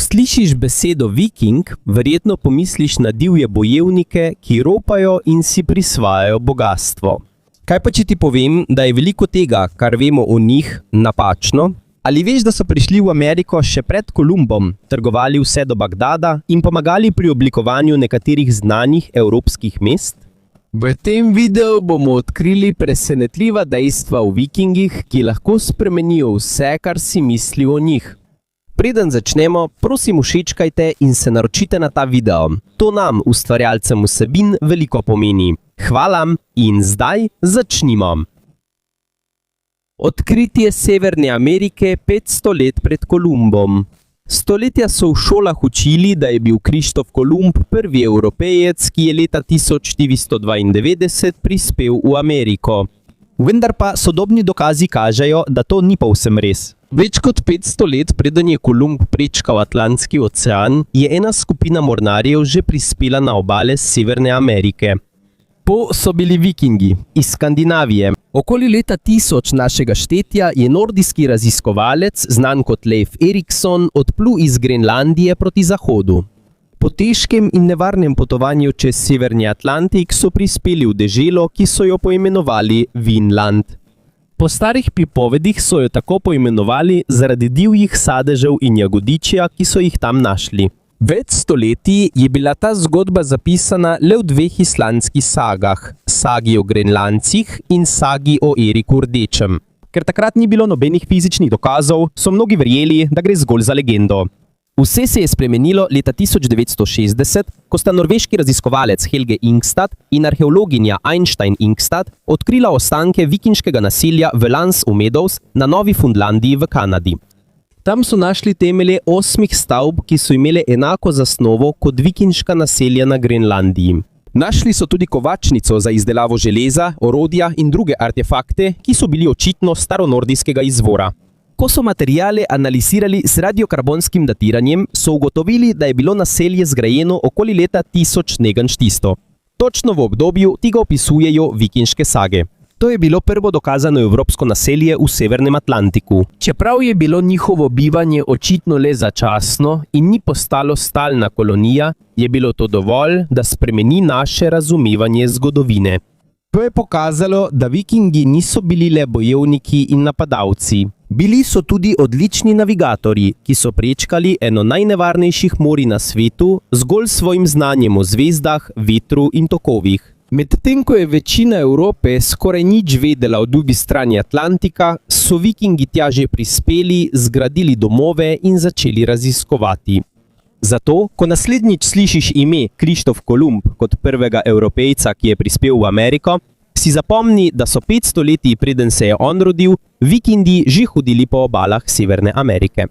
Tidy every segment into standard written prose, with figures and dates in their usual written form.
slišiš besedo viking, verjetno pomisliš na divje bojevnike, ki ropajo in si prisvajajo bogastvo. Kaj pa če ti povem, da je veliko tega, kar vemo o njih, napačno? Ali veš, da so prišli v Ameriko še pred Kolumbom, trgovali vse do Bagdada in pomagali pri oblikovanju nekaterih znanih evropskih mest? V tem videu bomo odkrili presenetljiva dejstva o vikingih, ki lahko spremenijo vse, kar si misli o njih. Preden začnemo, prosim všečkajte in se naročite na ta video. To nam, ustvarjalcem vsebin, veliko pomeni. Hvala in zdaj začnimo. Odkritje Severne Amerike 500 let pred Kolumbom. Stoletja so v šolah učili, da je bil Krištof Kolumb prvi Evropejec, ki je leta 1492 prispel v Ameriko. Vendar pa sodobni dokazi kažejo, da to ni povsem res. Več kot 500 let preden je Kolumb prečkal Atlantski ocean, je ena skupina mornarjev že prispela na obale Severne Amerike. To so bili vikingi iz Skandinavije. Okoli leta 1000 našega štetja je nordijski raziskovalec, znan kot Leif Erikson, odplul iz Grenlandije proti zahodu. Po težkem in nevarnem potovanju čez Severni Atlantik so prispeli v deželo, ki so jo poimenovali Vinland. Po starih pripovedih so jo tako poimenovali zaradi divjih sadežev in jagodičja, ki so jih tam našli. Več stoletij je bila ta zgodba zapisana le v dveh islandskih sagah, sagi o Grenlandcih in sagi o Eriku Rdečem. Ker takrat ni bilo nobenih fizičnih dokazov, so mnogi verjeli, da gre zgolj za legendo. Vse se je spremenilo leta 1960, ko sta norveški raziskovalec Helge Ingstad in arheologinja Einstein Ingstad odkrila ostanke vikinškega naselja Vølands u Meadows na Novi Fundlandiji v Kanadi. Tam so našli temelje 8 stavb, ki so imele enako zasnovo kot vikinška naselja na Grenlandiji. Našli so tudi kovačnico za izdelavo železa, orodja in druge artefakte, ki so bili očitno staronordijskega izvora. Ko so materiale analizirali s radiokarbonskim datiranjem, so ugotovili, da je bilo naselje zgrajeno okoli leta 1000 neganštisto. Točno v obdobju, ki ga opisujejo vikinške sage. To je bilo prvo dokazano evropsko naselje v Severnem Atlantiku. Čeprav je bilo njihovo bivanje očitno le začasno in ni postalo stalna kolonija, je bilo to dovolj, da spremeni naše razumevanje zgodovine. To je pokazalo, da vikingi niso bili le bojevniki in napadalci. Bili so tudi odlični navigatorji, ki so prečkali eno najnevarnejših morij na svetu zgolj svojim znanjem o zvezdah, vetru in tokovih. Medtem ko je večina Evrope skoraj nič vedela o drugi strani Atlantika, so vikingi tja že prispeli, zgradili domove in začeli raziskovati. Zato, ko naslednjič slišiš ime Krištof Kolumb kot prvega Evropejca, ki je prispel v Ameriko, si zapomni, da so 500 leti preden se je on rodil, vikingi že hodili po obalah Severne Amerike.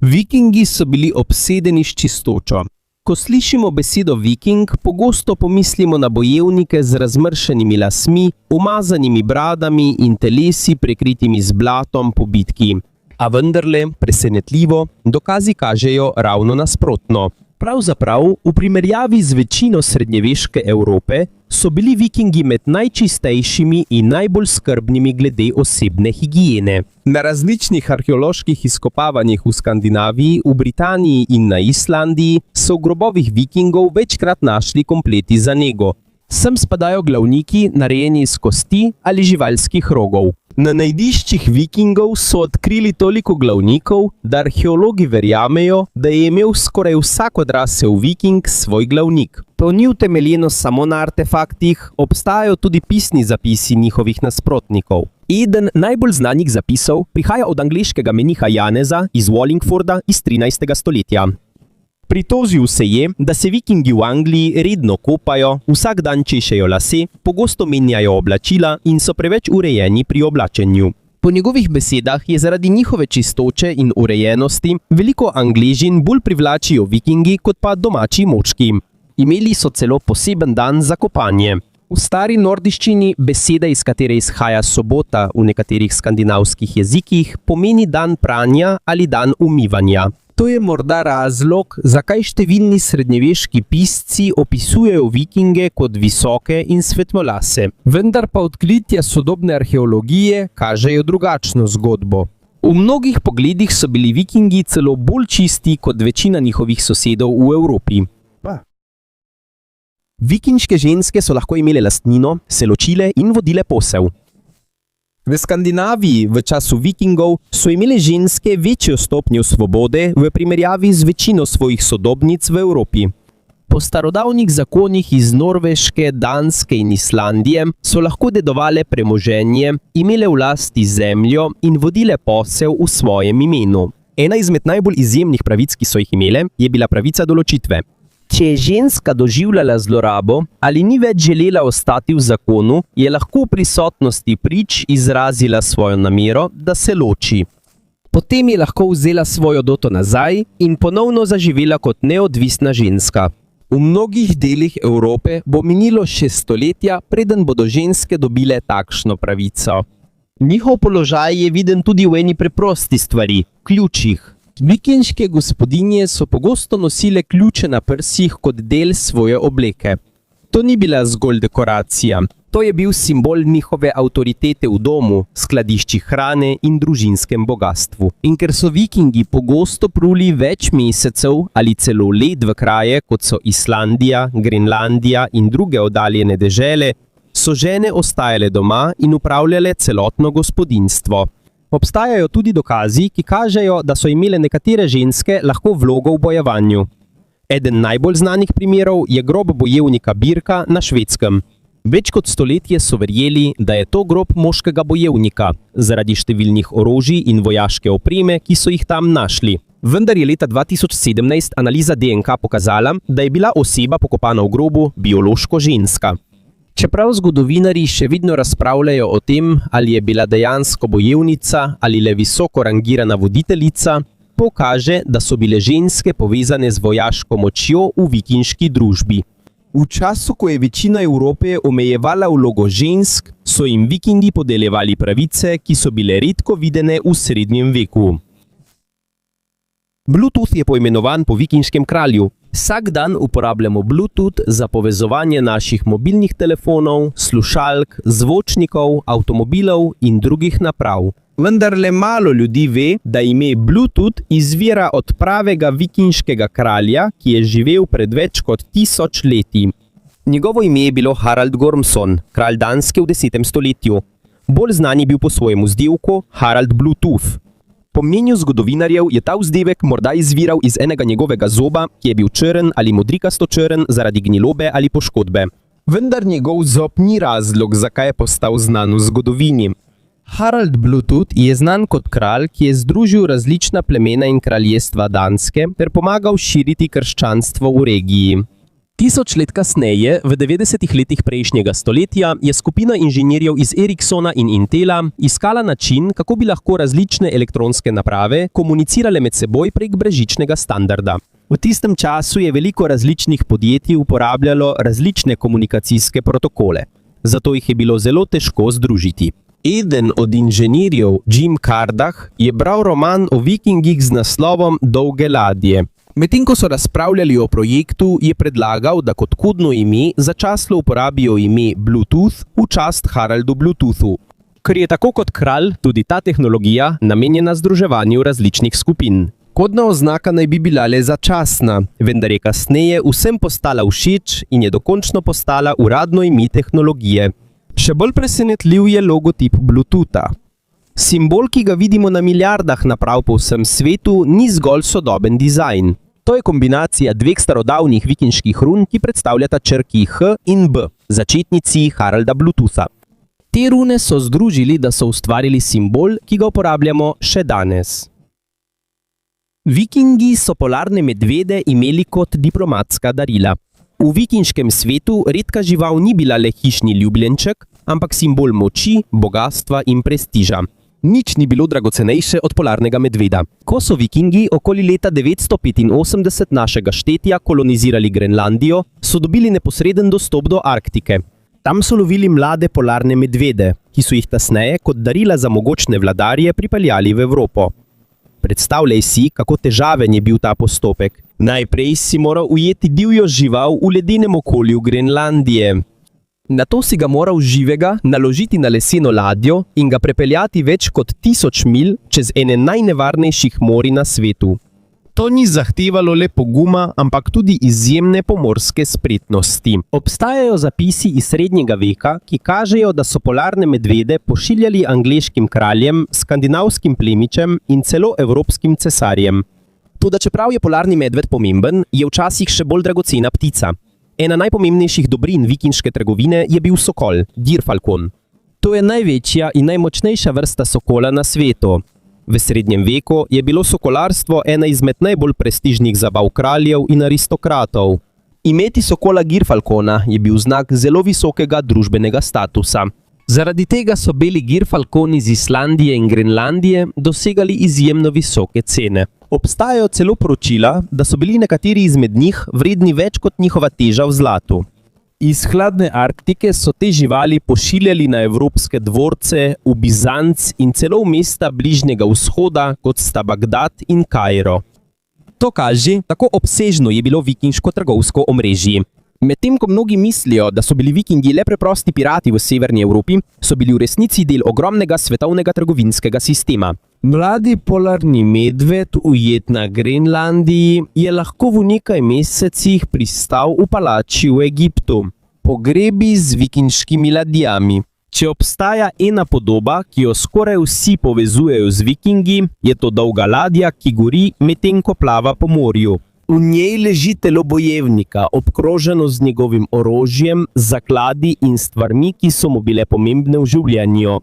Vikingi so bili obsedeni s čistočo. Ko slišimo besedo viking, pogosto pomislimo na bojevnike z razmršenimi lasmi, umazanimi bradami in telesi prekritimi z blatom po bitki. A vendarle, presenetljivo, dokazi kažejo ravno nasprotno. Pravzaprav, v primerjavi z večino srednjeveške Evrope, so bili vikingi med najčistejšimi in najbolj skrbnimi glede osebne higiene. Na različnih arheoloških izkopavanjih v Skandinaviji, v Britaniji in na Islandiji so v grobovih vikingov večkrat našli kompleti za nego. Sem spadajo glavniki, narejeni iz kosti ali živalskih rogov. Na najdiščih vikingov so odkrili toliko glavnikov, da arheologi verjamejo, da je imel skoraj vsak odrasel viking svoj glavnik. To ni utemeljeno samo na artefaktih, obstajajo tudi pisni zapisi njihovih nasprotnikov. Eden najbolj znanih zapisov prihaja od angleškega meniha Janeza iz Wallingforda iz 13. stoletja. Pritožil se je, da se vikingi v Angliji redno kopajo, vsak dan češejo lase, pogosto menjajo oblačila in so preveč urejeni pri oblačenju. Po njegovih besedah je zaradi njihove čistoče in urejenosti veliko Angležin bolj privlačijo vikingi kot pa domači močki. Imeli so celo poseben dan za kopanje. V stari nordiščini beseda, iz katere izhaja sobota v nekaterih skandinavskih jezikih, pomeni dan pranja ali dan umivanja. To je morda razlog, zakaj številni srednjeveški pisci opisujejo vikinge kot visoke in svetlolase. Vendar pa odkritja sodobne arheologije kažejo drugačno zgodbo. V mnogih pogledih so bili vikingi celo bolj čisti kot večina njihovih sosedov v Evropi. Vikinške ženske so lahko imele lastnino, se ločile in vodile posel. V Skandinaviji v času vikingov so imele ženske večjo stopnjo svobode v primerjavi z večino svojih sodobnic v Evropi. Po starodavnih zakonih iz Norveške, Danske in Islandije so lahko dedovale premoženje, imele v lasti zemljo in vodile posel v svojem imenu. Ena izmed najbolj izjemnih pravic, ki so jih imele, je bila pravica do ločitve. Če je ženska doživljala zlorabo ali ni več želela ostati v zakonu, je lahko v prisotnosti prič izrazila svojo namero, da se loči. Potem je lahko vzela svojo doto nazaj in ponovno zaživela kot neodvisna ženska. V mnogih delih Evrope bo minilo še stoletja, preden bodo ženske dobile takšno pravico. Njihov položaj je viden tudi v eni preprosti stvari – ključih. Vikinške gospodinje so pogosto nosile ključe na prsih kot del svoje obleke. To ni bila zgolj dekoracija. To je bil simbol njihove avtoritete v domu, skladiščih hrane in družinskem bogastvu. In ker so vikingi pogosto pluli več mesecev ali celo let v kraje, kot so Islandija, Grenlandija in druge oddaljene dežele, so žene ostajale doma in upravljale celotno gospodinjstvo. Obstajajo tudi dokazi, ki kažejo, da so imele nekatere ženske lahko vlogo v bojevanju. Eden najbolj znanih primerov je grob bojevnika Birka na Švedskem. Več kot stoletje so verjeli, da je to grob moškega bojevnika, zaradi številnih orožij in vojaške opreme, ki so jih tam našli. Vendar je leta 2017 analiza DNK pokazala, da je bila oseba pokopana v grobu biološko ženska. Čeprav zgodovinarji še vedno razpravljajo o tem, ali je bila dejansko bojevnica ali le visoko rangirana voditeljica, pokaže, da so bile ženske povezane z vojaško močjo v vikinški družbi. V času, ko je večina Evrope omejevala vlogo žensk, so jim vikingi podeljevali pravice, ki so bile redko videne v srednjem veku. Bluetooth je poimenovan po vikinškem kralju. Vsak dan uporabljamo Bluetooth za povezovanje naših mobilnih telefonov, slušalk, zvočnikov, avtomobilov in drugih naprav. Vendar le malo ljudi ve, da ime Bluetooth izvira od pravega vikinškega kralja, ki je živel pred več kot 1000 leti. Njegovo ime je bilo Harald Gormson, kralj Danske v 10. stoletju. Bolj znan je bil po svojem vzdevku Harald Bluetooth. Po mnenju zgodovinarjev je ta vzdevek morda izviral iz enega njegovega zoba, ki je bil črn ali modrikasto črn zaradi gnilobe ali poškodbe. Vendar njegov zob ni razlog, zakaj je postal znan v zgodovini. Harald Bluetooth je znan kot kralj, ki je združil različna plemena in kraljestva Danske ter pomagal širiti krščanstvo v regiji. 1000 let kasneje, v 90. letih prejšnjega stoletja, je skupina inženirjev iz Ericssona in Intela iskala način, kako bi lahko različne elektronske naprave komunicirale med seboj prek brezžičnega standarda. V tistem času je veliko različnih podjetij uporabljalo različne komunikacijske protokole. Zato jih je bilo zelo težko združiti. Eden od inženirjev, Jim Cardah, je bral roman o vikingih z naslovom Dolge ladje. Medtem ko so razpravljali o projektu, je predlagal, da kot kodno ime začasno uporabijo ime Bluetooth v čast Haraldu Bluetoothu. Ker je tako kot kralj tudi ta tehnologija namenjena združevanju različnih skupin. Kodna oznaka naj bi bila le začasna, vendar je kasneje vsem postala všeč in je dokončno postala uradno ime tehnologije. Še bolj presenetljiv je logotip Bluetootha. Simbol, ki ga vidimo na milijardah naprav po vsem svetu, ni zgolj sodoben dizajn. To je kombinacija dveh starodavnih vikinških run, ki predstavljata črki H in B, začetnici Haralda Bluetootha. Te rune so združili, da so ustvarili simbol, ki ga uporabljamo še danes. Vikingi so polarne medvede imeli kot diplomatska darila. V vikinškem svetu redka žival ni bila le hišni ljubljenček, ampak simbol moči, bogastva in prestiža. Nič ni bilo dragocenejše od polarnega medveda. Ko so vikingi okoli leta 985 našega štetja kolonizirali Grenlandijo, so dobili neposreden dostop do Arktike. Tam so lovili mlade polarne medvede, ki so jih kasneje kot darila za mogočne vladarje pripeljali v Evropo. Predstavljaj si, kako težaven je bil ta postopek. Najprej si moral ujeti divjo žival v ledenem okolju Grenlandije. Nato si ga moral živega naložiti na leseno ladjo in ga prepeljati več kot 1000 milj čez ene najnevarnejših morij na svetu. To ni zahtevalo le poguma, ampak tudi izjemne pomorske spretnosti. Obstajajo zapisi iz srednjega veka, ki kažejo, da so polarne medvede pošiljali angleškim kraljem, skandinavskim plemičem in celo evropskim cesarjem. Toda čeprav je polarni medved pomemben, je včasih še bolj dragocena ptica. Ena najpomembnejših dobrin vikinške trgovine je bil sokol, dirfalkon. To je največja in najmočnejša vrsta sokola na svetu. V srednjem veku je bilo sokolarstvo ena izmed najbolj prestižnih zabav kraljev in aristokratov. Imeti sokola girfalkona je bil znak zelo visokega družbenega statusa. Zaradi tega so beli girfalkoni iz Islandije in Grenlandije dosegali izjemno visoke cene. Obstajajo celo poročila, da so bili nekateri izmed njih vredni več kot njihova teža v zlatu. Iz hladne Arktike so te živali pošiljali na evropske dvorce, v Bizanc in celo v mesta Bližnjega vzhoda, kot sta Bagdad in Kairo. To kaže, kako obsežno je bilo vikinško trgovsko omrežje. Medtem ko mnogi mislijo, da so bili vikingi le preprosti pirati v severni Evropi, so bili v resnici del ogromnega svetovnega trgovinskega sistema. Mladi polarni medved, ujet na Grenlandiji, je lahko v nekaj mesecih pristal v palači v Egiptu. Pogrebi z vikinškimi ladjami. Če obstaja ena podoba, ki jo skoraj vsi povezujejo z vikingi, je to dolga ladja, ki gori, medtem ko plava po morju. V njej leži telo bojevnika, obkroženo z njegovim orožjem, zakladi in stvarmi, ki so mu bile pomembne v življenju.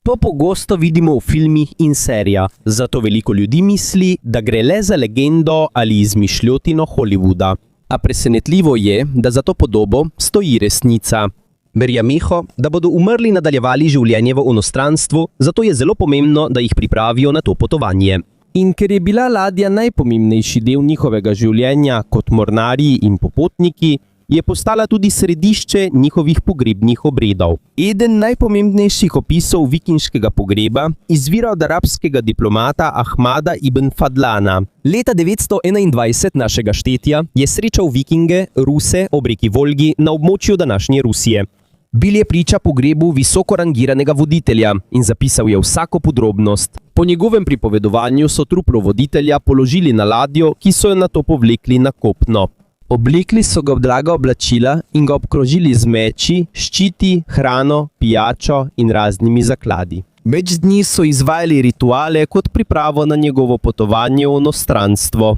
To pogosto vidimo v filmih in serijah, zato veliko ljudi misli, da gre le za legendo ali izmišljotino Hollywooda. A presenetljivo je, da za to podobo stoji resnica. Verjamejo, da bodo umrli nadaljevali življenje v inostranstvu, zato je zelo pomembno, da jih pripravijo na to potovanje. In ker je bila ladja najpomembnejši del njihovega življenja kot mornarji in popotniki, je postala tudi središče njihovih pogrebnih obredov. Eden najpomembnejših opisov vikinškega pogreba izvira od arabskega diplomata Ahmada ibn Fadlana. Leta 921 našega štetja je srečal vikinge, Ruse ob reki Volgi na območju današnje Rusije. Bil je priča pogrebu visoko rangiranega voditelja in zapisal je vsako podrobnost. Po njegovem pripovedovanju so truplo voditelja položili na ladjo, ki so jo nato povlekli na kopno. Oblekli so ga v draga oblačila in ga obkrožili z meči, ščiti, hrano, pijačo in raznimi zakladi. Več dni so izvajali rituale kot pripravo na njegovo potovanje v inostranstvo.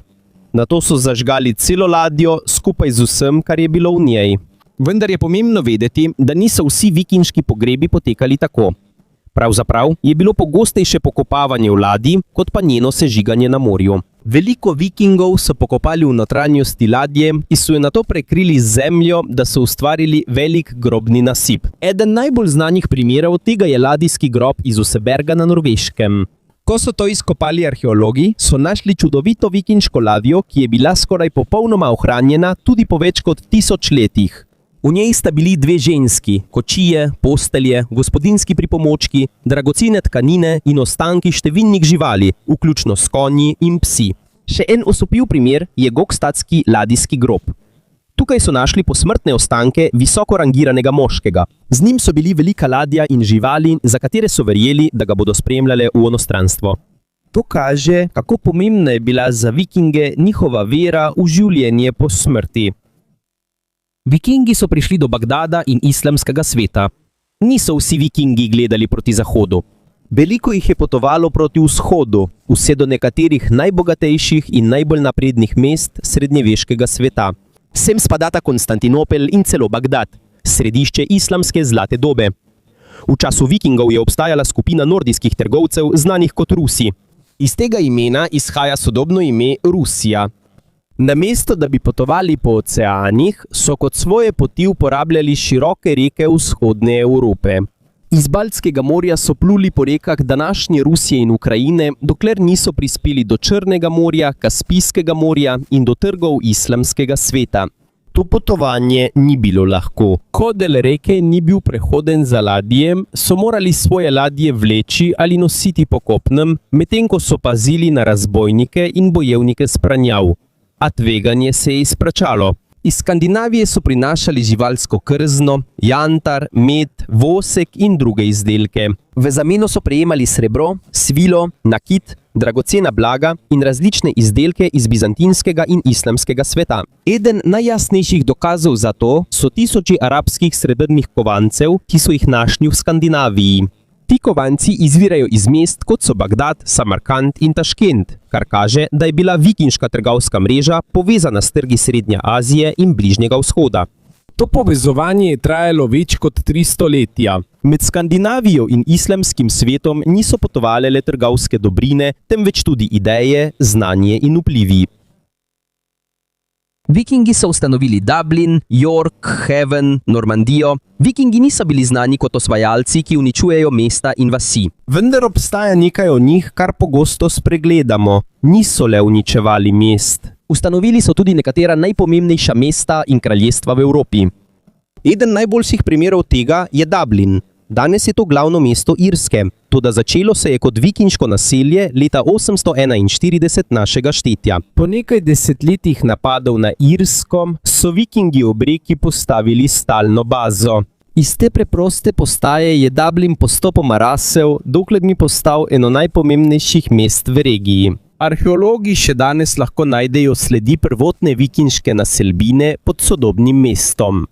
Nato so zažgali celo ladjo skupaj z vsem, kar je bilo v njej. Vendar je pomembno vedeti, da niso vsi vikinški pogrebi potekali tako. Pravzaprav je bilo pogostejše pokopavanje v ladji, kot pa njeno sežiganje na morju. Veliko vikingov so pokopali v notranjosti ladje in so jo nato prekrili z zemljo, da so ustvarili velik grobni nasip. Eden najbolj znanih primerov tega je ladijski grob iz Oseberga na Norveškem. Ko so to izkopali arheologi, so našli čudovito vikinško ladjo, ki je bila skoraj popolnoma ohranjena tudi po več kot 1000 letih. V njej sta bili dve ženski, kočije, postelje, gospodinjski pripomočki, dragocene tkanine in ostanki številnih živali, vključno s konji in psi. Še en osupljiv primer je gokstadski ladijski grob. Tukaj so našli posmrtne ostanke visoko rangiranega moškega. Z njim so bili velika ladja in živali, za katere so verjeli, da ga bodo spremljale v inostranstvo. To kaže, kako pomembna je bila za vikinge njihova vera v življenje po smrti. Vikingi so prišli do Bagdada in islamskega sveta. Niso vsi vikingi gledali proti zahodu. Veliko jih je potovalo proti vzhodu, vse do nekaterih najbogatejših in najbolj naprednih mest srednjeveškega sveta. Sem spadata Konstantinopel in celo Bagdad, središče islamske zlate dobe. V času vikingov je obstajala skupina nordijskih trgovcev, znanih kot Rusi. Iz tega imena izhaja sodobno ime Rusija. Namesto da bi potovali po oceanih, so kot svoje poti uporabljali široke reke vzhodne Evrope. Iz Baltskega morja so pluli po rekah današnje Rusije in Ukrajine, dokler niso prispeli do Črnega morja, Kaspijskega morja in do trgov islamskega sveta. To potovanje ni bilo lahko. Ko del reke ni bil prehoden za ladje, so morali svoje ladje vleči ali nositi po kopnem, medtem ko so pazili na razbojnike in bojevnike s pranjav. A tveganje se je izplačalo. Iz Skandinavije so prinašali živalsko krzno, jantar, med, vosek in druge izdelke. V zameno so prejemali srebro, svilo, nakit, dragocena blaga in različne izdelke iz bizantinskega in islamskega sveta. Eden najjasnejših dokazov za to so tisoči arabskih srebrnih kovancev, ki so jih našli v Skandinaviji. Ti kovanci izvirajo iz mest, kot so Bagdad, Samarkand in Taškent, kar kaže, da je bila vikinška trgovska mreža povezana s trgi Srednje Azije in Bližnjega vzhoda. To povezovanje je trajalo več kot 3 stoletja. Med Skandinavijo in islamskim svetom niso potovale le trgovske dobrine, temveč tudi ideje, znanje in vplivi. Vikingi so ustanovili Dublin, York, Haven, Normandijo. Vikingi niso bili znani kot osvajalci, ki uničujejo mesta in vasi. Vendar obstaja nekaj o njih, kar pogosto spregledamo. Niso le uničevali mest. Ustanovili so tudi nekatera najpomembnejša mesta in kraljestva v Evropi. Eden najboljših primerov tega je Dublin. Danes je to glavno mesto Irske, toda začelo se je kot vikinško naselje leta 841 našega štetja. Po nekaj desetletjih napadov na Irsko so vikingi ob reki postavili stalno bazo. Iz te preproste postaje je Dublin postopoma rasel, dokler ni postal eno najpomembnejših mest v regiji. Arheologi še danes lahko najdejo sledi prvotne vikinške naselbine pod sodobnim mestom.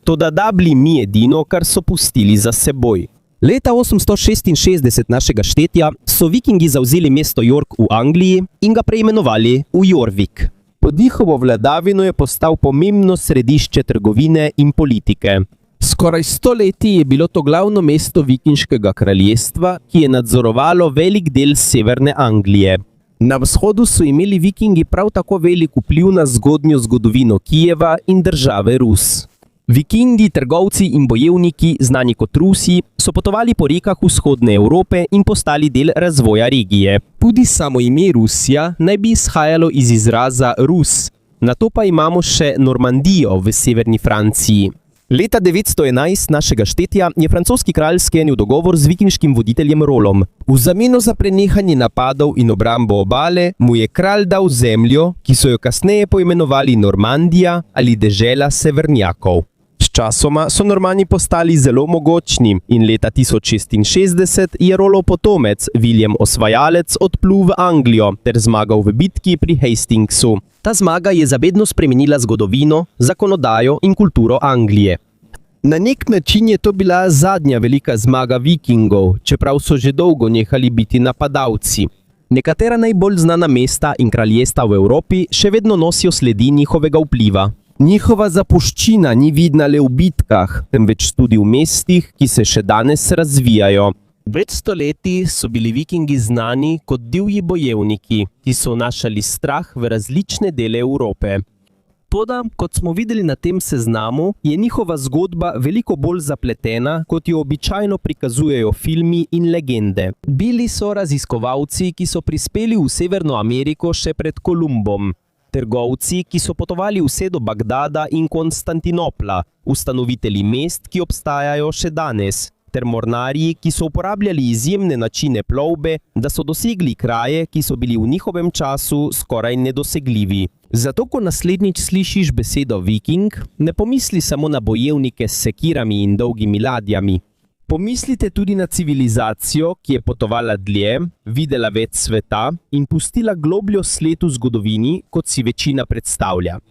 Toda Dublin ni edino, kar so pustili za seboj. Leta 866 našega štetja so vikingi zavzeli mesto York v Angliji in ga preimenovali v Jorvik. Pod njihovo vladavino je postal pomembno središče trgovine in politike. Skoraj 100 leti je bilo to glavno mesto vikinškega kraljestva, ki je nadzorovalo velik del severne Anglije. Na vzhodu so imeli vikingi prav tako velik vpliv na zgodnjo zgodovino Kijeva in države Rus. Vikingi, trgovci in bojevniki, znani kot Rusi, so potovali po rekah vzhodne Evrope in postali del razvoja regije. Tudi samo ime Rusija naj bi izhajalo iz izraza Rus. Nato pa imamo še Normandijo v severni Franciji. Leta 911 našega štetja je francoski kralj sklenil dogovor z vikinškim voditeljem Rolom. V zameno za prenehanje napadov in obrambo obale mu je kralj dal zemljo, ki so jo kasneje poimenovali Normandija ali dežela severnjakov. Sčasoma so Normani postali zelo mogočni in leta 1066 je Rolov potomec William Osvajalec odplul v Anglijo ter zmagal v bitki pri Hastingsu. Ta zmaga je za vedno spremenila zgodovino, zakonodajo in kulturo Anglije. Na nek način je to bila zadnja velika zmaga vikingov, čeprav so že dolgo nehali biti napadalci. Nekatera najbolj znana mesta in kraljestva v Evropi še vedno nosijo sledi njihovega vpliva. Njihova zapuščina ni vidna le v bitkah, temveč tudi v mestih, ki se še danes razvijajo. Več stoletij so bili vikingi znani kot divji bojevniki, ki so vnašali strah v različne dele Evrope. Toda, kot smo videli na tem seznamu, je njihova zgodba veliko bolj zapletena, kot jo običajno prikazujejo filmi in legende. Bili so raziskovalci, ki so prispeli v Severno Ameriko še pred Kolumbom. Trgovci, ki so potovali vse do Bagdada in Konstantinopla, ustanovitelji mest, ki obstajajo še danes, ter mornarji, ki so uporabljali izjemne načine plovbe, da so dosegli kraje, ki so bili v njihovem času skoraj nedosegljivi. Zato, ko naslednjič slišiš besedo viking, ne pomisli samo na bojevnike s sekirami in dolgimi ladjami. Pomislite tudi na civilizacijo, ki je potovala dlje, videla več sveta in pustila globljo sled v zgodovini, kot si večina predstavlja.